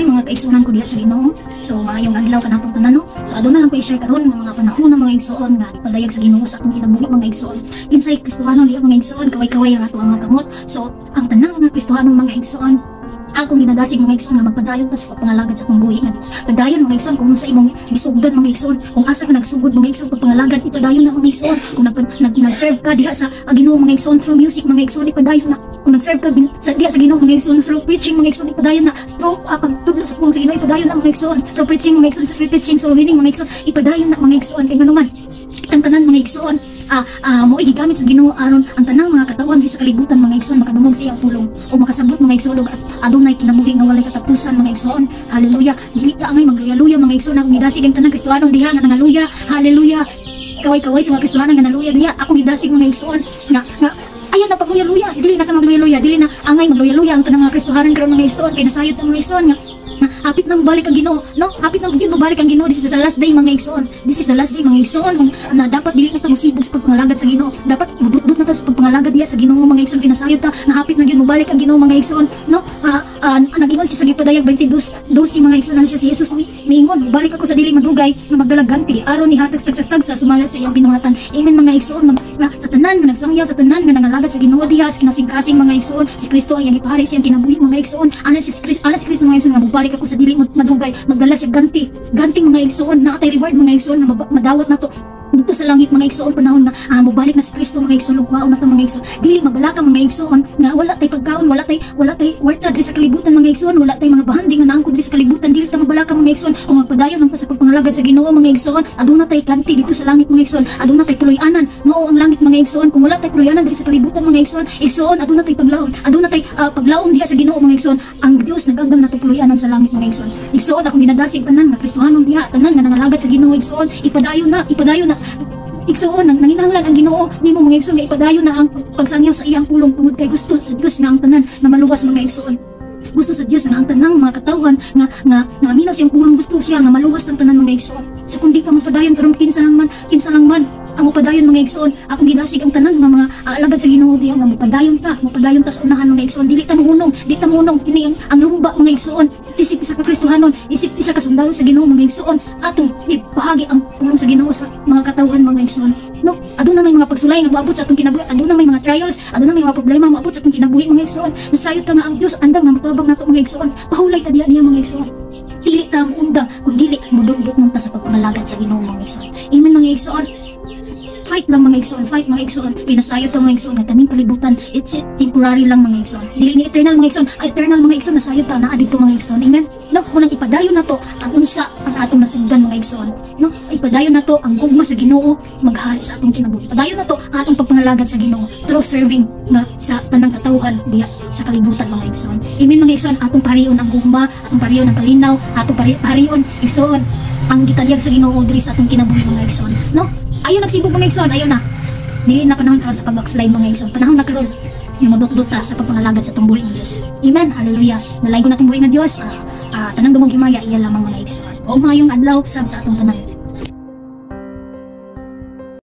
Hi mga kaigsunan ko diha sa Ginoo. So maayong adlaw kanatong tanan no. So aduna lang ko i-share karon mga panahon ng mga igsoon nga padayag sa Ginoo sa atong kinabuhi mga igsoon. Kinsay Kristohano diha mga igsoon kaway-kaway ang ato mga kamot. So ang tanang mga Kristohanong mga igsoon akong ginadasig mga igsoon nga magpadayon pa sa pagpangalagad sa atong buhi nga Dios. Padayon mga igsoon kung sa imong gisugdan mga igsoon, kung asa ka nagsugod mga igsoon pagpangalagad ipadayon na mga igsoon. Kung nag-serve ka diha sa Ginoo mga igsoon through music mga igsoon ipadayon na. Kung nag-serve ka diha sa Ginoo mga igsoon through preaching mga igsoon ipadayon na. Through pagtudlo sa Ginoo ipadayon na mga igsoon. Through preaching mga igsoon, sa free preaching, sa winning mga igsoon ipadayon na mga igsoon. Kay ngano man kitang tanan mga igsoon mo igigamit sa Ginoo aron ang tanang mga katawan sa kalibutan mga igsoon makadungog sa iyang pulong o makasabot mga igsoon at adunay kinabuhi nga walay katapusan mga igsoon. Hallelujah. Dili ta angay magluya-luya mga igsoon akong gidasig ang tanang Kristohanon diha nga nangaluya. Hallelujah. Kaway-kaway sa mga Kristohanon nga naluya diha akong gidasig mga igsoon nga ayan na pagluya-luya. Dili na ka magluya-luya, dili na angay magluya-luya ang tanang mga Kristohanon karon mga igsoon kay nasayod ang mga igsoon nga hapit nang balik ang Ginoo, no? Hapit nang gyud balik ang Ginoo. This is the last day mga igsoon. This is the last day mga igsoon na dapat dili na ta musibog sa pagpangalagad sa Ginoo. Dapat mudut na ta sa pagpangalagad diha sa Ginoo mga igsoon kinasayod ta na hapit na gyud balik ang Ginoo mga igsoon, no? Nagingon siya sa gipadayag 22 mga igsoon na siya si Jesus miingon, balik ako sa dili madugay nga magdala ganti aron ni hatag tag sa sumala sa iyang binuhatan. Amen mga igsoon nga sa tanan nga nagsangyaw sa tanan nga nangalagad sa Ginoo diha sa kinasing-kasing mga igsoon. Si Kristo ang iyang ipahari siyang kinabuhi mga igsoon. Ana si Kristo mga igsoon nga mubalik ako sa dili madugay magdala siya ganti mga igsoon na atay reward mga igsoon na madawat na to dito sa langit mga igsoon panahon na mubalik na si Kristo mga igsoon ug kwaon na to mga igsoon. Dili mabalaka mga igsoon nga wala tay pagkaon, wala tay warta diri sa kalibutan mga igsoon, wala tay mga bahandi nga naangkod diri sa kalibutan. Dili ta mabalaka mga igsoon kung magpadayon ang sa pagpangalagad sa Ginoo mga igsoon. Aduna tay kanti dito sa langit mga igsoon, aduna tay puloy-anan mao ang langit mga igsoon. Kung wala tay puloy-anan diri sa kalibutan mga igsoon aduna tay paglaom, aduna tay paglaom diha sa Ginoo mga igsoon. Ang Dios nagandam na to puloy-anan sa langit mga igsoon. Igsoon akong ginadasig tanan nga Kristohanon diha, tanan nga nangalagad sa Ginoo igsoon. Ipadayon na igsoon nang nanginahanglan ang Ginoo nimo mga igsoon nga ipadayon na ang pagsangyaw sa iyang pulong tungod kay gusto sa Dios nga ang tanan na maluwas mga igsoon. Gusto sa Dios nga ang tanang mga katawhan nga aminaw siyang pulong, gusto siya nga maluwas ang tanan mga igsoon. So kung di ka magpadayon karon kinsa lang man ang mupadayon mga igsoon, akong ginasig ang tanan nga mga alagad sa Ginoo diha nga mupadayon ta sa unahan mga igsoon. Dili ta munong kini ang lumba mga igsoon. Isip isa ka Kristohanon, isip isa ka sundalo sa Ginoo mga igsoon. Atong ipahagi ang pulong sa Ginoo sa mga katawhan mga igsoon. No, aduna may mga pagsulay nga moabot sa atong kinabuhi, aduna may mga trials, aduna may mga problema moabot sa atong kinabuhi mga igsoon. Nasayod ta nga ang Dios andam nga matabang nato mga igsoon. Pahulay ta diha mga igsoon. Dili ta muundang kung dili mudugdot ta sa pagpangalagad sa Ginoo mga igsoon. Amen mga igsoon. Fight lang mga igsoon, fight mga igsoon. Pinasayod ta mga igsoon nga taning kalibutan, it's temporary lang mga igsoon. Dili ni eternal mga igsoon. Eternal mga igsoon nasayod ta naa dito mga igsoon. Amen. No, unang ipadayon na to ang unsa ang atong nasugdan mga igsoon. No, ipadayon na to ang gugma sa Ginoo maghari sa atong kinabuhi. Padayon na to atong pagpangalagad sa Ginoo through serving nga sa tanang katawhan diha sa kalibutan mga igsoon. Amen mga igsoon. Atong pariyon ang gugma, atong pariyon ang kalinaw, atong pariyon igsoon ang gitalyag sa Ginoo diri sa atong kinabuhi mga igsoon. No? Ayaw nagsibog mga igsoon, ayaw na. Dili na panahon karon sa pag-backslide mga igsoon. Panahon na karon yung madot-dota sa pagpangalagad sa atong buhi ng Dios. Amen. Hallelujah. Nalaygo natong buhi ng Dios. Tanang dumog himaya iya lamang mga igsoon. O mayong adlaw sab sa atong tanan.